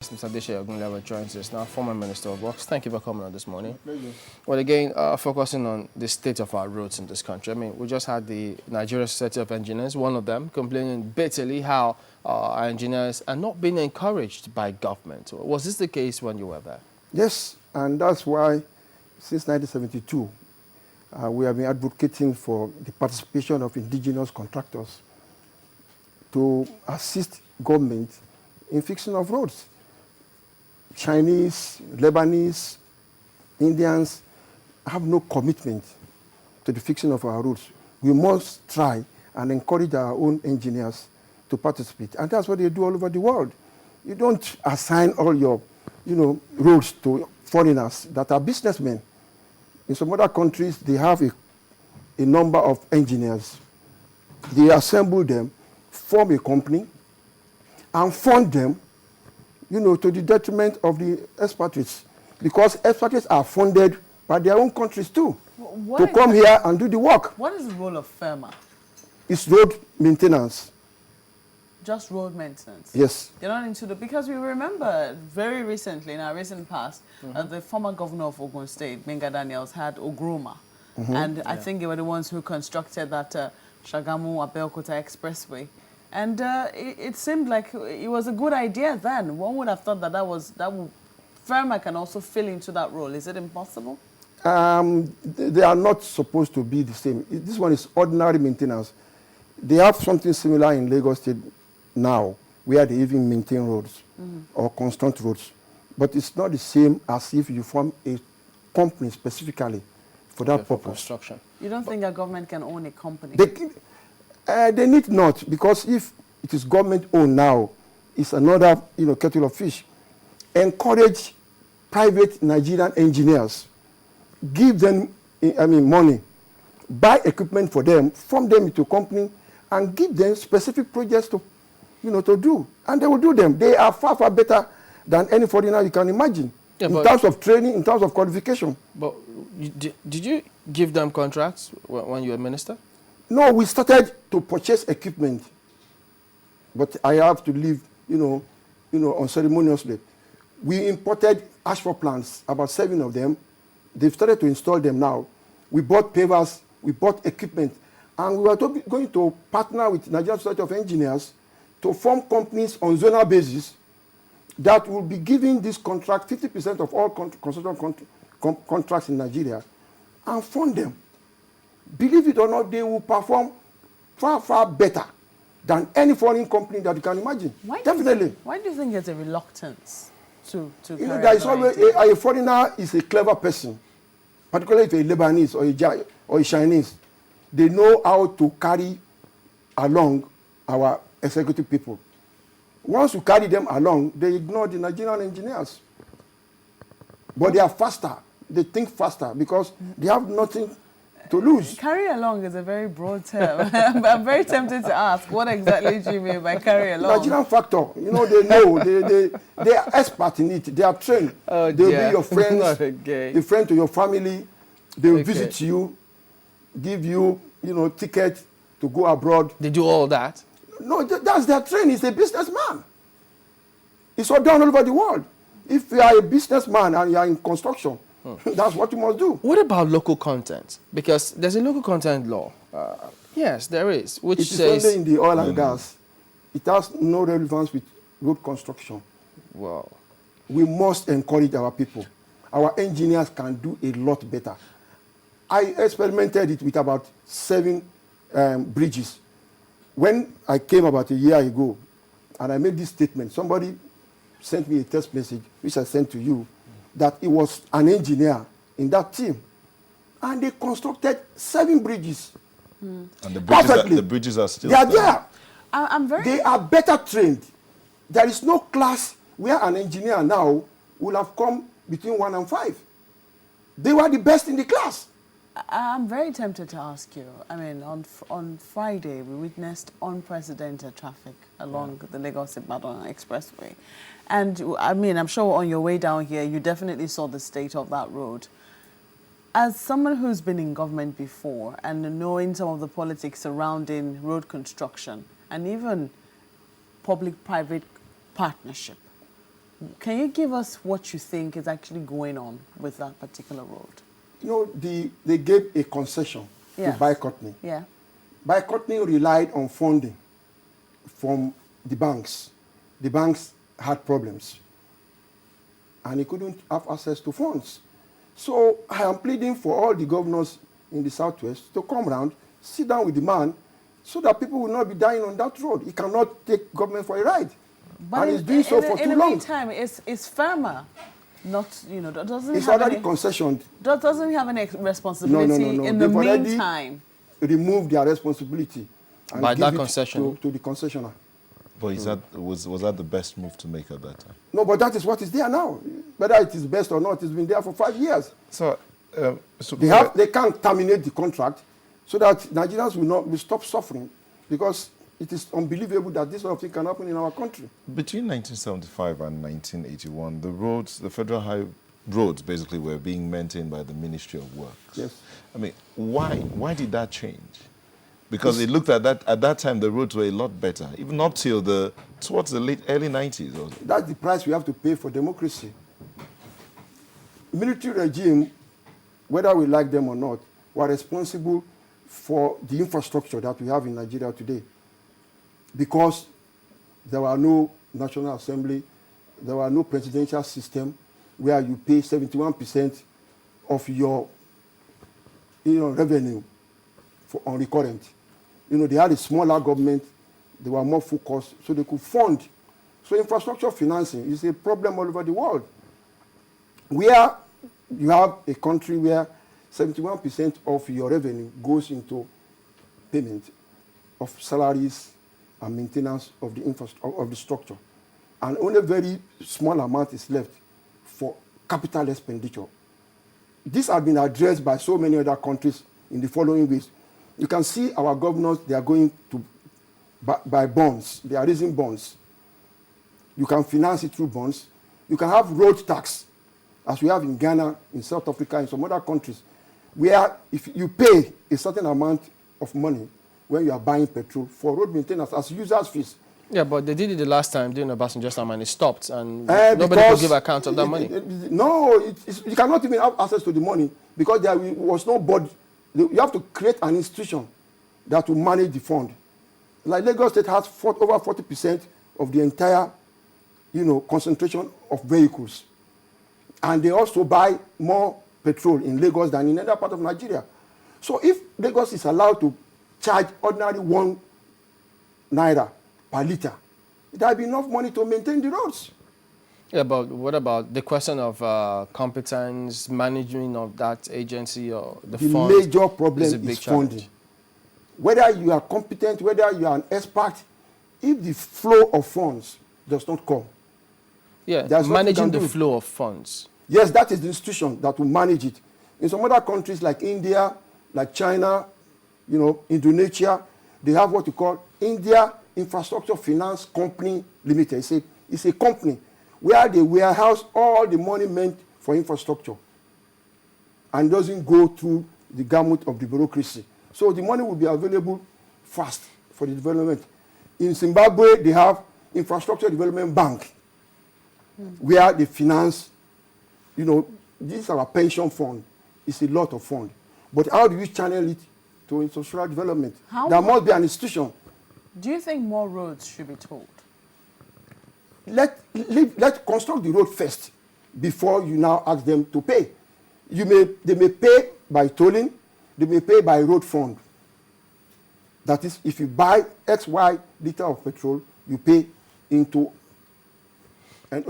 Mr. Adeseye Ogunlewe joins us now, former Minister of Works. Thank you for coming on this morning. Pleasure. Well, again, focusing on the state of our roads in this country. I mean, we just had the Nigerian Society of Engineers, one of them, complaining bitterly how our engineers are not being encouraged by government. Was this the case when you were there? Yes, and that's why since 1972, we have been advocating for the participation of indigenous contractors to assist government in fixing of roads. Chinese, Lebanese, Indians have no commitment to the fixing of our roads. We must try and encourage our own engineers to participate. And that's what they do all over the world. You don't assign all your roads to foreigners that are businessmen. In some other countries, they have a number of engineers. They assemble them, form a company, and fund them, to the detriment of the expatriates. Because expatriates are funded by their own countries too, to come here and do the work. What is the role of FEMA? It's road maintenance. Just road maintenance? Yes. You're not into the... Because we remember very recently, in our recent past, the former governor of Ogun State, Benga Daniels, had Ogroma. And I think they were the ones who constructed that Shagamu-Abeokuta expressway. And it seemed like it was a good idea then. One would have thought that FEMA can also fill into that role. Is it impossible? They are not supposed to be the same. This one is ordinary maintenance. They have something similar in Lagos State now, where they even maintain roads or construct roads. But it's not the same as if you form a company specifically for that purpose. Construction. You don't think a government can own a company? They need not, because if it is government-owned now, it's another kettle of fish. Encourage private Nigerian engineers. Give them money. Buy equipment for them, form them into a company, and give them specific projects to do. And they will do them. They are far, far better than any foreigner you can imagine. Yeah, in terms of training, in terms of qualification. But did you give them contracts when you were minister? No, we started to purchase equipment, but I have to leave, unceremoniously. We imported asphalt plants, about 7 of them. They've started to install them now. We bought pavers, we bought equipment, and we were going to partner with Nigerian Society of Engineers to form companies on zonal basis that will be giving this contract 50% of all construction contracts in Nigeria and fund them. Believe it or not, they will perform far, far better than any foreign company that you can imagine. Definitely. Why do you think there's a reluctance to there is always a foreigner is a clever person, particularly if a Lebanese or a Chinese. They know how to carry along our executive people. Once you carry them along, they ignore the Nigerian engineers. But they are faster. They think faster because they have nothing to lose. Carry along is a very broad term. I'm very tempted to ask, what exactly do you mean by carry along? Nigerian factor. They know. They are expert in it. They are trained. They'll be your friends, a friend to your family. They will visit you, give you, ticket to go abroad. They do all that? No, that's their training. He's a businessman. It's all done all over the world. If you are a businessman and you are in construction, that's what you must do. What about local content? Because there's a local content law. Yes, there is. Which it is only in the oil and gas. It has no relevance with road construction. Wow. We must encourage our people. Our engineers can do a lot better. I experimented it with about 7 bridges. When I came about a year ago, and I made this statement, somebody sent me a text message, which I sent to you, that it was an engineer in that team. And they constructed 7 bridges. And the bridges are still there. They are better trained. There is no class where an engineer now will have come between 1 and 5. They were the best in the class. I'm very tempted to ask you. I mean, on Friday, we witnessed unprecedented traffic along the Lagos-Ibadan Expressway. And, I mean, I'm sure on your way down here, you definitely saw the state of that road. As someone who's been in government before and knowing some of the politics surrounding road construction and even public-private partnership, Can you give us what you think is actually going on with that particular road? You know, they gave a concession to boycotting. Yeah. Boycotting relied on funding from the banks. The banks had problems, and they couldn't have access to funds. So I am pleading for all the governors in the Southwest to come around, sit down with the man, so that people will not be dying on that road. He cannot take government for a ride. But and he's doing so for too long. In the meantime, it's farmer, not, you know, doesn't it's have already any, concessioned. Doesn't have any responsibility No. in the They've meantime. Remove their responsibility and by give that it concession to the concessioner. But is that, was that the best move to make at that time? No, but that is what is there now. Whether it is best or not, it's been there for 5 years. So, They can't terminate the contract so that Nigerians will stop suffering, because it is unbelievable that this sort of thing can happen in our country. Between 1975 and 1981, the roads, the federal high roads basically were being maintained by the Ministry of Works. Yes. I mean, why did that change? Because it looked at that time the roads were a lot better, even up till towards the early 90s. Also. That's the price we have to pay for democracy. Military regime, whether we like them or not, were responsible for the infrastructure that we have in Nigeria today. Because there were no National Assembly, there were no presidential system where you pay 71% of your revenue on recurrent. They had a smaller government, they were more focused, so they could fund. So infrastructure financing is a problem all over the world. Where you have a country where 71% of your revenue goes into payment of salaries and maintenance of the structure, and only a very small amount is left for capital expenditure. This has been addressed by so many other countries in the following ways. You can see our governors, they are going to buy bonds. They are raising bonds. You can finance it through bonds. You can have road tax, as we have in Ghana, in South Africa, in some other countries, where if you pay a certain amount of money when you are buying petrol for road maintenance as users' fees. Yeah, but they did it the last time during the Obasanjo's time, and it stopped, and nobody could give account of that money. You cannot even have access to the money because there was no body. You have to create an institution that will manage the fund. Like Lagos State has over 40% of the entire, concentration of vehicles. And they also buy more petrol in Lagos than in any other part of Nigeria. So if Lagos is allowed to charge ordinary ₦1 per liter, it will be enough money to maintain the roads. Yeah, but what about the question of competence, management of that agency or the fund? The major problem is funding. Whether you are competent, whether you are an expert, if the flow of funds does not come. Yeah, managing the flow of funds. Yes, that is the institution that will manage it. In some other countries like India, like China, Indonesia, they have what you call India Infrastructure Finance Company Limited. It's a company where they warehouse all the money meant for infrastructure and doesn't go through the gamut of the bureaucracy. So the money will be available fast for the development. In Zimbabwe, they have Infrastructure Development Bank, where they finance, this is our pension fund. It's a lot of fund. But how do we channel it to social development? There must be an institution. Do you think more roads should be tolled? Let's construct the road first before you now ask them to pay. They may pay by tolling, they may pay by road fund. That is, if you buy XY liter of petrol, you pay into an